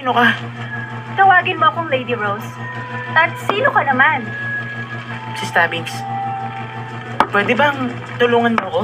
Ano ka? Tawagin mo akong Lady Rose. At sino ka naman? Si Stabbings. Pwede bang tulungan mo ako?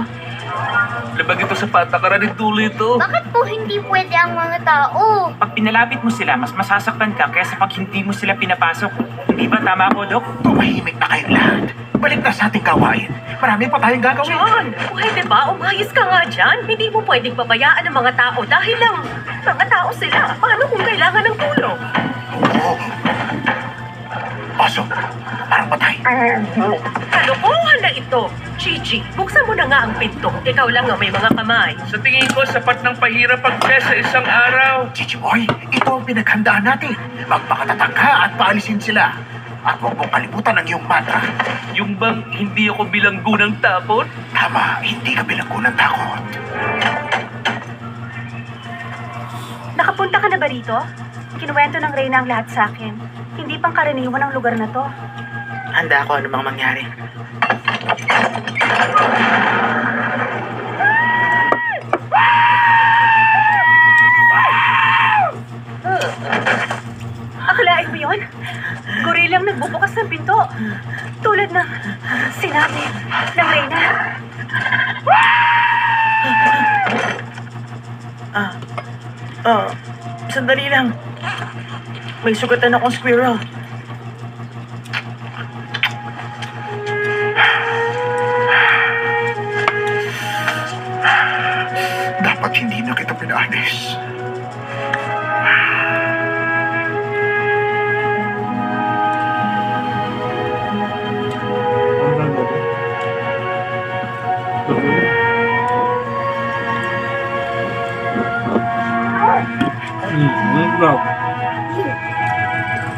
Labag ito sa patakaran ni Tuloy ito. Bakit po hindi pwede ang mga tao? Pag pinalapit mo sila, mas masasaktan ka kaysa pag hindi mo sila pinapasok. Hindi ba tama ako, Dok? Tumahimik na kayong lahat. Balik na sa ating gawain. Marami pa tayong gagawin. John, pwede ba? Umayos ka nga dyan. Hindi mo pwedeng pabayaan ang mga tao dahil lang mga tao sila. Paano kung kailangan ng tulong? Oo. Pasok. Parang patay. Kalokohan na ito. Gigi, buksan mo na nga ang pinto. Ikaw lang ang may mga kamay. Sa tingin ko, sapat ng pahirap ang test sa isang araw. Chichi Boy, ito ang pinaghandaan natin. Magpakatatag ka at paalisin sila. At huwag mong kalimutan ang iyong mantra. Yung bang hindi ako bilanggo ng tapon? Tama, hindi ka bilanggo ng takot. Nakapunta ka na ba rito? Kinuwento ng Reyna ang lahat sa akin. Hindi pang karaniwan ang lugar na to. Handa ako anumang mangyari. Akalain mo yun? Gorilang nagbubukas ng pinto. Tulad ng sinabi ng Reyna. Sandali lang. May sugatan akong squirrel. Dapat hindi na kita pinaalis.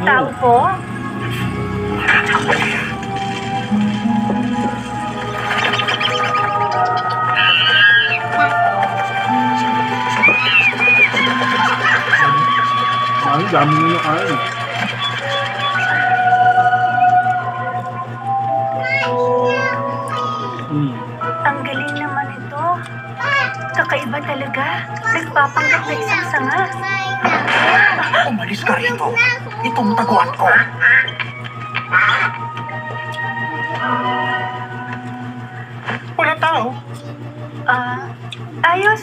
Tao po? Ang dami nyo kain. Ang galing naman ito. Kakaiba talaga. Nagpapanggap na isang sanga. Umalis ka rito. Itong taguan ko. Walang tao. Ayos.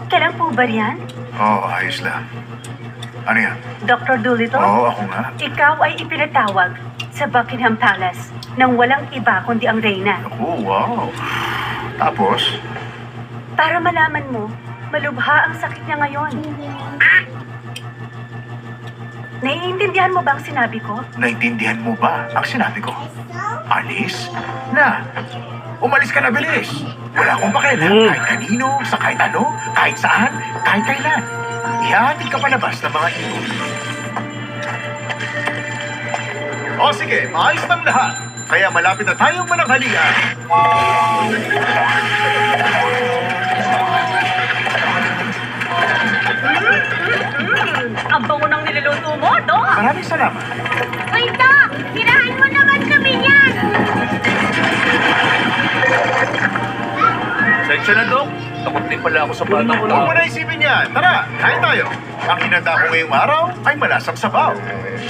Kailan po ba yan? Oo, ayos lang. Ano yan? Dr. Dolittle? Oo, ako nga. Ikaw ay ipinatawag sa Buckingham Palace nang walang iba kundi ang Reyna. Oh, wow. Tapos, Para malaman mo, malubha ang sakit niya ngayon. Naiintindihan mo ba ang sinabi ko? naintindihan mo ba ang sinabi ko? Alis? Na! Umalis ka na bilis! Wala akong pakialam kahit kanino, sa kahit ano, kahit saan, kahit kailan. Ihahatid ka palabas ng mga ibon. O sige, maayos ng lahat. Kaya malapit na tayong mananghalian. Ang bango ng niluluto mo, Dok! Maraming salamat. Uy, Doc! Tirahan mo naman kami yan! Sensya na, Dok. Takot din pala ako sa bata ko Huwag mo lang. na isipin yan. Tara, kain tayo. Ang hinanda ko ngayong araw ay malasang sabaw.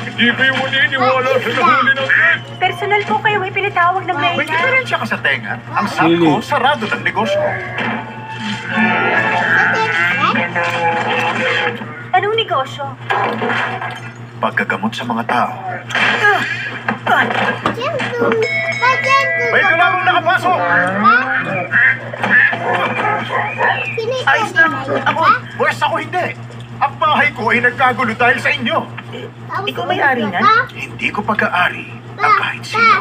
Hindi kayo maniniwala sa nahuli ng cake. Personal po kayo ay pinatawag ng May Reyna. diferensya ka sa tenga. Ang sabi ko, sarado ng negosyo. Anong negosyo? Paggagamot sa mga tao. Gentle! Pa-gentle! May kalabang nakapasok! Ayos lang. Ako, pwes ako hindi. Ang bahay ko ay nagkagulo dahil sa inyo. Ikaw may-ari niyan? Hindi ko pag-aari ang kahit sino.